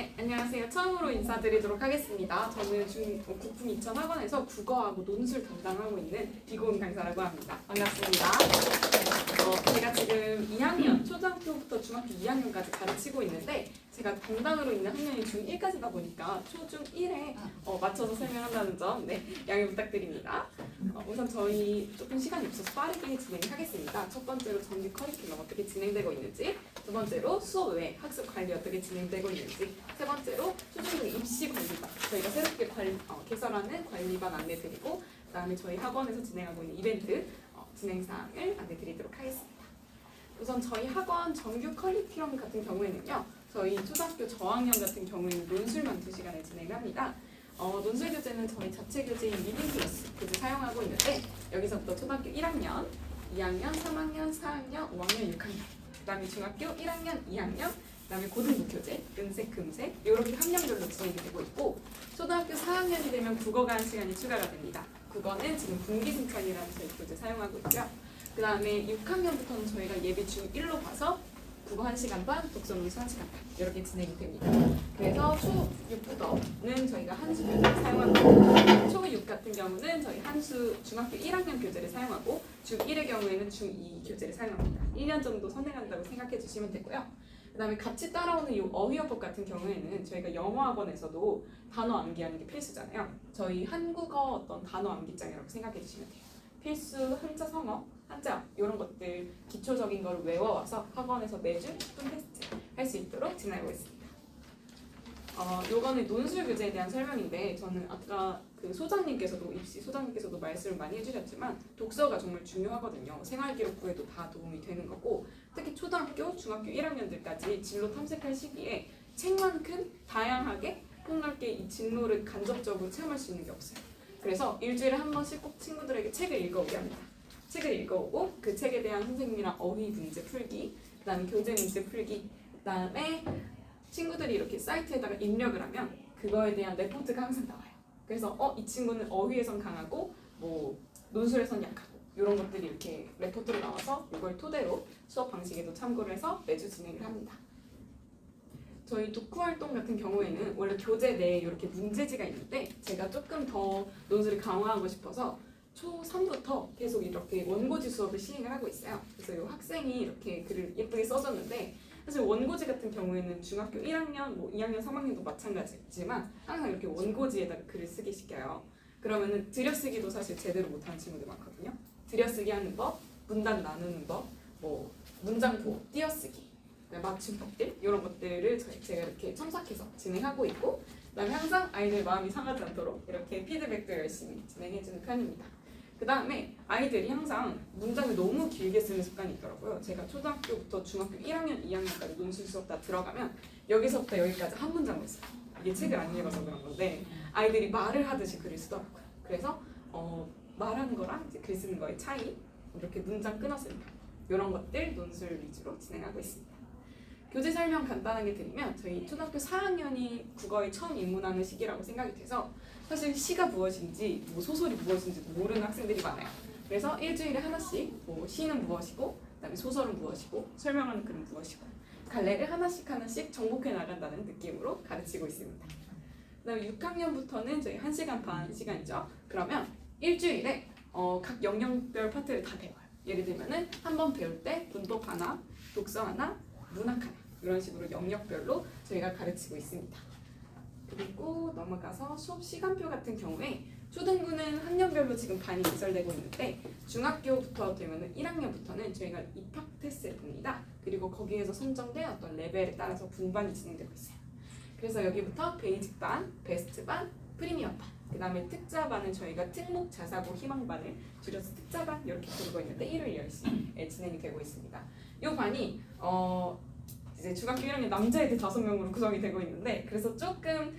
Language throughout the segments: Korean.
네, 안녕하세요. 처음으로 인사드리도록 하겠습니다. 저는 국품 2000 학원에서 국어하고 논술 담당하고 있는 이고은 강사라고 합니다. 반갑습니다. 제가 지금 2학년, 초등학교부터 중학교 2학년까지 가르치고 있는데 제가 담당으로 있는 학년이 중1까지다 보니까 초중 1에 맞춰서 설명한다는 점 양해 부탁드립니다. 우선 저희 조금 시간이 없어서 빠르게 진행하겠습니다. 첫 번째로 정규 커리큘럼 어떻게 진행되고 있는지, 두 번째로 수업 외 학습 관리 어떻게 진행되고 있는지, 세 번째로 초중등 입시 관리반 저희가 새롭게 개설하는 관리반 안내드리고, 그다음에 저희 학원에서 진행하고 있는 이벤트 진행사항을 안내드리도록 하겠습니다. 우선 저희 학원 정규 커리큘럼 같은 경우에는요, 저희 초등학교 저학년 같은 경우에는 논술만 2시간을 진행합니다. 논술 교재는 저희 자체 교재인 리빙 클래스 교재 사용하고 있는데, 여기서부터 초등학교 1학년, 2학년, 3학년, 4학년, 5학년, 6학년, 그 다음에 중학교 1학년, 2학년, 그 다음에 고등부 교재, 은색, 금색 이렇게 학년별로 진행이 되고 있고, 초등학교 4학년이 되면 국어가 한 시간이 추가가 됩니다. 국어는 지금 분기승천이라는 저희 교재 사용하고 있고요. 그 다음에 6학년부터는 저희가 예비 중1로 봐서 국어 1시간 반, 독서 논술 1시간 반 이렇게 진행이 됩니다. 그래서 초6부터는 저희가 한수 교재를 사용하고, 초6 같은 경우는 저희 한수 중학교 1학년 교재를 사용하고, 중1의 경우에는 중2 교재를 사용합니다. 1년 정도 선행한다고 생각해 주시면 되고요. 그 다음에 같이 따라오는 이 어휘어법 같은 경우에는 저희가 영어학원에서도 단어 암기하는 게 필수잖아요. 저희 한국어 어떤 단어 암기장이라고 생각해 주시면 돼요. 필수 한자 성어, 한자 이런 것들 기초적인 걸 외워와서 학원에서 매주 10분 테스트 할 수 있도록 진행하고 있습니다. 요거는 논술 교재에 대한 설명인데, 저는 아까 그 소장님께서도 입시 소장님께서도 말씀을 많이 해주셨지만 독서가 정말 중요하거든요. 생활기록부에도 다 도움이 되는 거고, 특히 초등학교, 중학교 1학년들까지 진로 탐색할 시기에 책만큼 다양하게 폭넓게 이 진로를 간접적으로 체험할 수 있는 게 없어요. 그래서 일주일에 한 번씩 꼭 친구들에게 책을 읽어오게 합니다. 책을 읽어오고 그 책에 대한 선생님이랑 어휘 문제 풀기, 그 다음에 교재 문제 풀기, 그 다음에 친구들이 이렇게 사이트에다가 입력을 하면 그거에 대한 레포트가 항상 나와요. 그래서 이 친구는 어휘에선 강하고 뭐 논술에선 약하고 이런 것들이 이렇게 레포트로 나와서 이걸 토대로 수업 방식에도 참고를 해서 매주 진행을 합니다. 저희 독후 활동 같은 경우에는 원래 교재 내에 이렇게 문제지가 있는데, 제가 조금 더 논술을 강화하고 싶어서 초3부터 계속 이렇게 원고지 수업을 시행을 하고 있어요. 그래서 이 학생이 이렇게 글을 예쁘게 써줬는데, 사실 원고지 같은 경우에는 중학교 1학년, 뭐 2학년, 3학년도 마찬가지지만 항상 이렇게 원고지에다가 글을 쓰게 시켜요. 그러면은 들여쓰기도 사실 제대로 못하는 친구들 많거든요. 들여쓰기 하는 법, 문단 나누는 법, 뭐 문장 보호, 띄어쓰기, 맞춤법들 이런 것들을 제가 이렇게 첨삭해서 진행하고 있고, 그다음에 항상 아이들 마음이 상하지 않도록 이렇게 피드백도 열심히 진행해주는 편입니다. 그 다음에 아이들이 항상 문장을 너무 길게 쓰는 습관이 있더라고요. 제가 초등학교부터 중학교 1학년, 2학년까지 논술 수업 다 들어가면 여기서부터 여기까지 한 문장을 써요. 이게 책을 안 읽어서 그런 건데 아이들이 말을 하듯이 글을 쓰더라고요. 그래서 말하는 거랑 이제 글 쓰는 거의 차이, 이렇게 문장 끊어서 이런 것들 논술 위주로 진행하고 있습니다. 교재 설명 간단하게 드리면, 저희 초등학교 4학년이 국어에 처음 입문하는 시기라고 생각이 돼서 사실 시가 무엇인지, 뭐 소설이 무엇인지 모르는 학생들이 많아요. 그래서 일주일에 하나씩 뭐 시는 무엇이고, 그다음에 소설은 무엇이고, 설명하는 글은 무엇이고, 갈래를 하나씩 정복해 나간다는 느낌으로 가르치고 있습니다. 그다음에 6학년부터는 저희 1시간 반 시간이죠. 그러면 일주일에 각 영역별 파트를 다 배워요. 예를 들면은 한 번 배울 때 문법 하나, 독서 하나, 문학 하나, 이런 식으로 영역별로 저희가 가르치고 있습니다. 그리고 넘어가서 수업 시간표 같은 경우에 초등부는 학년별로 지금 반이 개설되고 있는데, 중학교부터 되면은 1학년부터는 저희가 입학 테스트를 봅니다. 그리고 거기에서 선정된 어떤 레벨에 따라서 분반이 진행되고 있어요. 그래서 여기부터 베이직 반, 베스트 반, 프리미엄 반, 그 다음에 특자반은 저희가 특목, 자사고, 희망반을 줄여서 특자반 이렇게 부르고 있는데 1월 10시에 진행이 되고 있습니다. 이 반이 이제 중학교 1학년 남자애들 5명으로 구성이 되고 있는데, 그래서 조금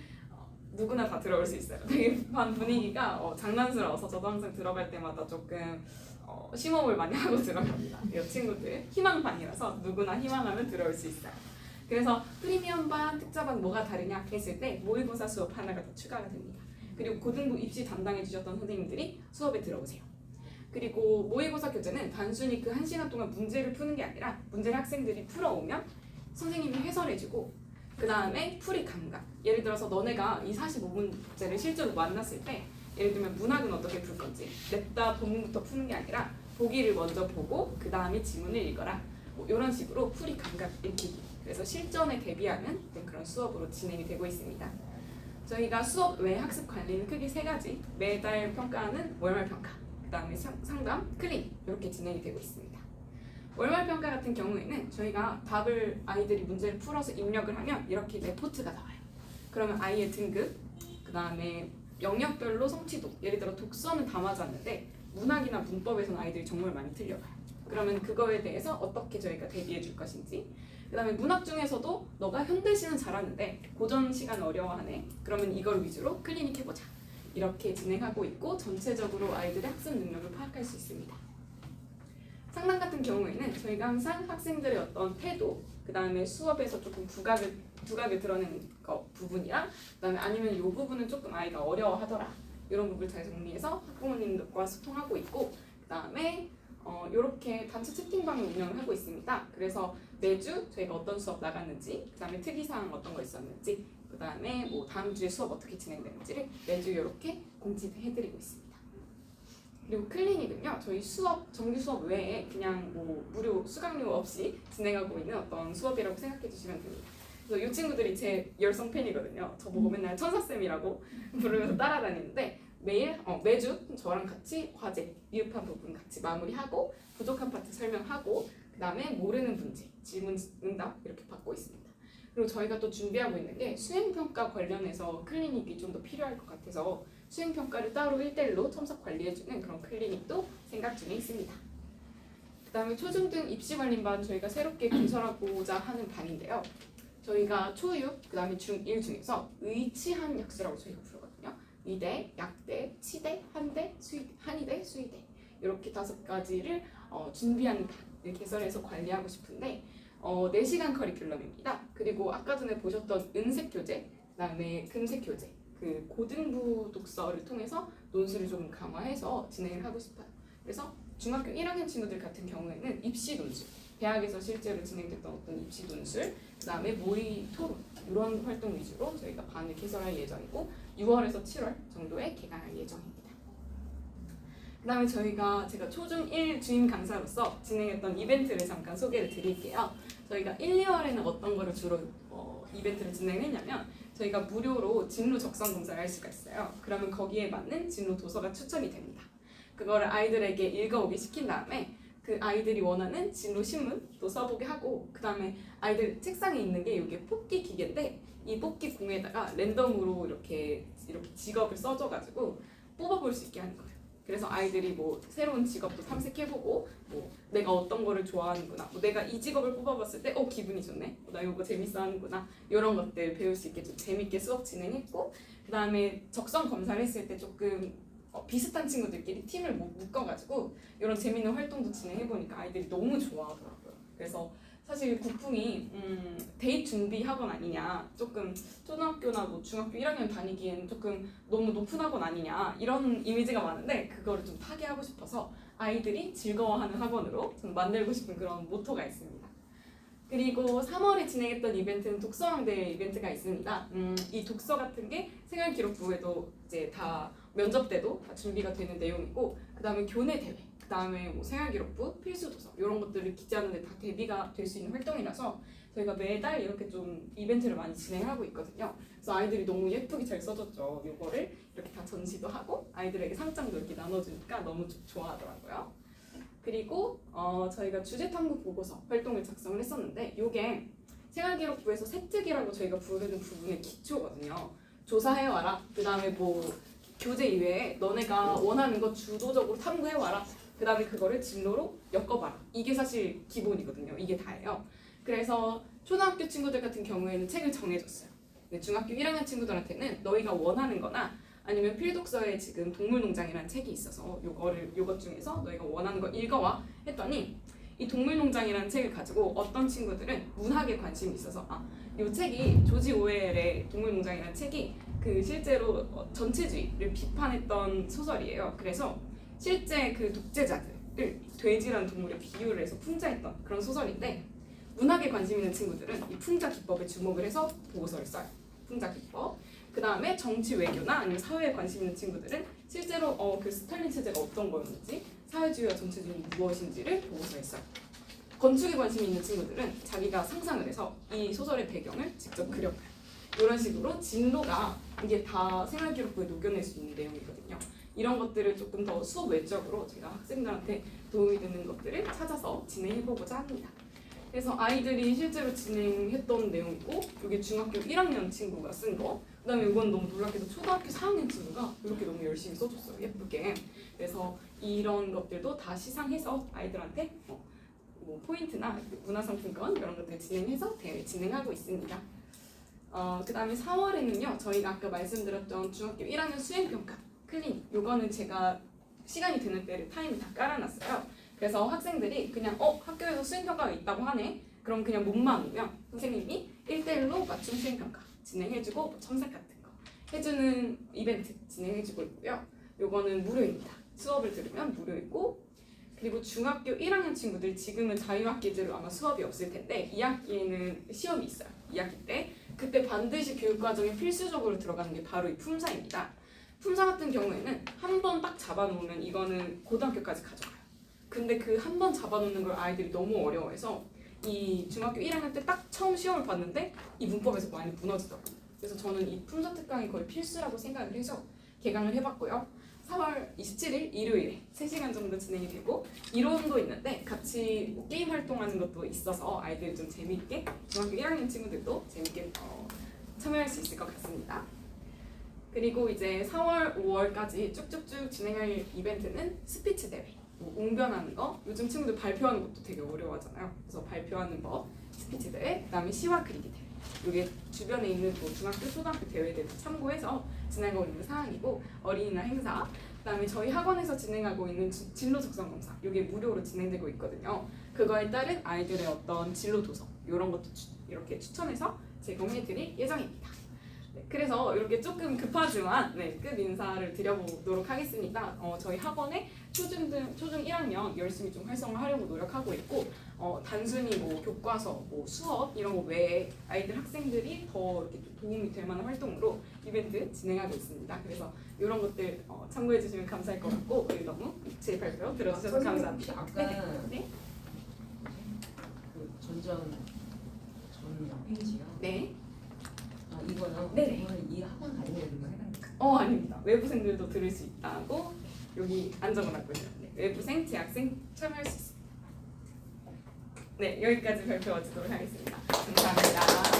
누구나 다 들어올 수 있어요. 되게 반 분위기가 장난스러워서 저도 항상 들어갈 때마다 조금 심호흡을 많이 하고 들어갑니다. 이 친구들 희망반이라서 누구나 희망하면 들어올 수 있어요. 그래서 프리미엄 반, 특자반 뭐가 다르냐 했을 때 모의고사 수업 하나가 더 추가가 됩니다. 그리고 고등부 입시 담당해 주셨던 선생님들이 수업에 들어오세요. 그리고 모의고사 교재는 단순히 그 1시간 동안 문제를 푸는 게 아니라 문제를 학생들이 풀어오면 선생님이 해설해주고, 그 다음에 풀이 감각. 예를 들어서 너네가 이 45문제를 실제로 만났을 때 예를 들면 문학은 어떻게 풀 건지 냅다 본문부터 푸는 게 아니라 보기를 먼저 보고 그 다음에 지문을 읽어라. 뭐 이런 식으로 풀이 감각 익히기. 그래서 실전에 대비하는 그런 수업으로 진행이 되고 있습니다. 저희가 수업 외 학습 관리는 크게 세 가지. 매달 평가는 월말 평가, 그 다음에 상담, 클리닉 이렇게 진행이 되고 있습니다. 월말 평가 같은 경우에는 저희가 답을 아이들이 문제를 풀어서 입력을 하면 이렇게 레포트가 나와요. 그러면 아이의 등급, 그 다음에 영역별로 성취도, 예를 들어 독서는 다 맞았는데 문학이나 문법에서는 아이들이 정말 많이 틀려가요. 그러면 그거에 대해서 어떻게 저희가 대비해 줄 것인지, 그 다음에 문학 중에서도 너가 현대시는 잘하는데 고전 시간 어려워하네, 그러면 이걸 위주로 클리닉 해보자, 이렇게 진행하고 있고 전체적으로 아이들의 학습 능력을 파악할 수 있습니다. 상담 같은 경우에는 저희가 항상 학생들의 어떤 태도, 그 다음에 수업에서 조금 두각을 드러내는 부분이랑, 그 다음에 아니면 이 부분은 조금 아이가 어려워하더라, 이런 부분을 잘 정리해서 학부모님들과 소통하고 있고, 그 다음에 이렇게 단체 채팅방을 운영을 하고 있습니다. 그래서 매주 저희가 어떤 수업 나갔는지, 그 다음에 특이사항 어떤 거 있었는지, 그 다음에 뭐 다음 주에 수업 어떻게 진행되는지를 매주 이렇게 공지해드리고 있습니다. 그리고 클리닉은요, 저희 정규 수업 외에 그냥 뭐 무료 수강료 없이 진행하고 있는 어떤 수업이라고 생각해 주시면 됩니다. 그래서 이 친구들이 제 열성 팬이거든요. 저보고 맨날 천사쌤이라고 부르면서 따라다니는데 매주 저랑 같이 과제, 미흡한 부분 같이 마무리하고 부족한 파트 설명하고 그 다음에 모르는 문제, 질문, 응답 이렇게 받고 있습니다. 그리고 저희가 또 준비하고 있는 게 수행평가 관련해서 클리닉이 좀 더 필요할 것 같아서 수행평가를 따로 1대1로 첨삭 관리해주는 그런 클리닉도 생각 중에 있습니다. 그 다음에 초중등 입시관리반 저희가 새롭게 개설하고자 하는 반인데요. 저희가 초6, 그 다음에 중1 중에서 의치한 약수라고 저희가 부르거든요. 의대, 약대, 치대, 한대, 한의대, 수의대 이렇게 5가지를 준비하는 반을 개설해서 관리하고 싶은데 4시간 커리큘럼입니다. 그리고 아까 전에 보셨던 은색 교재, 그 다음에 금색 교재, 그 고등부 독서를 통해서 논술을 좀 강화해서 진행을 하고 싶어요. 그래서 중학교 1학년 친구들 같은 경우에는 입시 논술, 대학에서 실제로 진행됐던 어떤 입시 논술, 그 다음에 모의 토론 이런 활동 위주로 저희가 반을 개설할 예정이고 6월에서 7월 정도에 개강할 예정입니다. 그 다음에 제가 초중 1 주임 강사로서 진행했던 이벤트를 잠깐 소개를 드릴게요. 저희가 1, 2월에는 어떤 거를 주로 이벤트를 진행했냐면 저희가 무료로 진로 적성 검사를 할 수가 있어요. 그러면 거기에 맞는 진로 도서가 추천이 됩니다. 그거를 아이들에게 읽어오게 시킨 다음에 그 아이들이 원하는 진로 신문도 써보게 하고, 그 다음에 아이들 책상에 있는 게 이게 뽑기 기계인데 이 뽑기 공에다가 랜덤으로 이렇게 직업을 써줘가지고 뽑아볼 수 있게 하는 거예요. 그래서 아이들이 뭐 새로운 직업도 탐색해보고 뭐 내가 어떤 거를 좋아하는구나, 뭐 내가 이 직업을 뽑아봤을 때 기분이 좋네, 나 이거 재밌어 하는구나, 이런 것들 배울 수 있게 좀 재밌게 수업 진행했고, 그 다음에 적성 검사를 했을 때 조금 비슷한 친구들끼리 팀을 묶어가지고 이런 재밌는 활동도 진행해보니까 아이들이 너무 좋아하더라고요. 그래서 사실 국풍이 대입 준비 학원 아니냐, 조금 초등학교나 뭐 중학교 1학년 다니기엔 조금 너무 높은 학원 아니냐 이런 이미지가 많은데 그거를 좀 타개하고 싶어서 아이들이 즐거워하는 학원으로 좀 만들고 싶은 그런 모토가 있습니다. 그리고 3월에 진행했던 이벤트는 독서왕대 이벤트가 있습니다. 이 독서 같은 게 생활기록부에도 이제 다 면접 때도 다 준비가 되는 내용이고, 그 다음에 교내 대회, 그 다음에 뭐 생활기록부, 필수도서 이런 것들을 기재하는데 다 대비가 될 수 있는 활동이라서 저희가 매달 이렇게 좀 이벤트를 많이 진행하고 있거든요. 그래서 아이들이 너무 예쁘게 잘 써줬죠. 이거를 이렇게 다 전시도 하고 아이들에게 상장도 이렇게 나눠주니까 너무 좋아하더라고요. 그리고 저희가 주제탐구 보고서 활동을 작성을 했었는데 이게 생활기록부에서 세특이라고 저희가 부르는 부분의 기초거든요. 조사해와라, 그 다음에 뭐 교재 이외에 너네가 원하는 거 주도적으로 탐구해와라, 그 다음에 그거를 진로로 엮어봐라, 이게 사실 기본이거든요. 이게 다예요. 그래서 초등학교 친구들 같은 경우에는 책을 정해줬어요. 근데 중학교 1학년 친구들한테는 너희가 원하는 거나 아니면 필독서에 지금 동물농장이라는 책이 있어서 요것 중에서 너희가 원하는 거 읽어와 했더니 이 동물농장이라는 책을 가지고 어떤 친구들은 문학에 관심이 있어서 이 책이 조지 오웰의 동물농장이라는 책이 그 실제로 전체주의를 비판했던 소설이에요. 그래서 실제 그 독재자들을 돼지라는 동물에 비유를 해서 풍자했던 그런 소설인데 문학에 관심 있는 친구들은 이 풍자 기법에 주목을 해서 보고서를 써요. 풍자 기법. 그 다음에 정치 외교나 아니면 사회에 관심 있는 친구들은 실제로 그 스탈린 체제가 어떤 거였는지 사회주의와 전체주의는 무엇인지를 보고서에 써요. 건축에 관심 있는 친구들은 자기가 상상을 해서 이 소설의 배경을 직접 그려봐요. 이런 식으로 진로가 이게 다 생활기록부에 녹여낼 수 있는 내용이거든요. 이런 것들을 조금 더 수업 외적으로 제가 학생들한테 도움이 되는 것들을 찾아서 진행해보고자 합니다. 그래서 아이들이 실제로 진행했던 내용이고 이게 중학교 1학년 친구가 쓴 거, 그 다음에 이건 너무 놀랍게도 초등학교 4학년 친구가 이렇게 너무 열심히 써줬어요. 예쁘게. 그래서 이런 것들도 다 시상해서 아이들한테 뭐 포인트나 문화상품권 이런 것들 진행해서 대회 진행하고 있습니다. 그 다음에 4월에는요 저희가 아까 말씀드렸던 중학교 1학년 수행평가 클리닉, 요거는 제가 시간이 되는 때를 타임을 다 깔아놨어요. 그래서 학생들이 그냥 학교에서 수행평가가 있다고 하네, 그럼 그냥 몸만 오면 선생님이 1대1로 맞춤 수행평가 진행해주고 뭐 첨삭 같은 거 해주는 이벤트 진행해주고 있고요. 요거는 무료입니다. 수업을 들으면 무료이고, 그리고 중학교 1학년 친구들 지금은 자유학기제로 아마 수업이 없을 텐데 2학기에는 시험이 있어요. 2학기 때 그때 반드시 교육과정에 필수적으로 들어가는 게 바로 이 품사입니다. 품사 같은 경우에는 한 번 딱 잡아놓으면 이거는 고등학교까지 가져가요. 근데 그 한 번 잡아놓는 걸 아이들이 너무 어려워해서 이 중학교 1학년 때 딱 처음 시험을 봤는데 이 문법에서 많이 무너지더라고요. 그래서 저는 이 품사 특강이 거의 필수라고 생각을 해서 개강을 해봤고요. 4월 27일 일요일에 3시간 정도 진행이 되고 이론도 있는데 같이 뭐 게임 활동하는 것도 있어서 아이들이 좀 재미있게, 중학교 1학년 친구들도 재미있게 참여할 수 있을 것 같습니다. 그리고 이제 4월, 5월까지 쭉쭉쭉 진행할 이벤트는 스피치 대회, 뭐 웅변하는 거, 요즘 친구들 발표하는 것도 되게 어려워하잖아요. 그래서 발표하는 법, 스피치 대회, 그다음에 시와 그리기 대회. 이게 주변에 있는 뭐 중학교, 초등학교 대회들 참고해서 진행하고 있는 사항이고, 어린이날 행사, 그다음에 저희 학원에서 진행하고 있는 진로 적성 검사, 이게 무료로 진행되고 있거든요. 그거에 따른 아이들의 어떤 진로 도서 이런 것도 이렇게 추천해서 제공해드릴 예정입니다. 네, 그래서 이렇게 조금 급하지만 끝 인사를 드려보도록 하겠습니다. 저희 학원에 초중 1학년 열심히 좀 활성화하려고 노력하고 있고, 단순히 뭐 교과서, 뭐 수업 이런 거 외에 아이들 학생들이 더 이렇게 도움이 될 만한 활동으로 이벤트 진행하고 있습니다. 그래서 이런 것들 참고해 주시면 감사할 것 같고, 오늘 너무 제 발표 들어주셔서 감사합니다. 아까 네. 그 전전 페이지요. 네. 이거는 네네. 이거는 이 학원 다니는 애들만 해당될까? 아닙니다. 외부생들도 들을 수 있다고 여기 안 적어놨거든요. 네, 외부생, 재학생 참여할 수 있습니다. 네, 여기까지 발표 마치도록 하겠습니다. 감사합니다.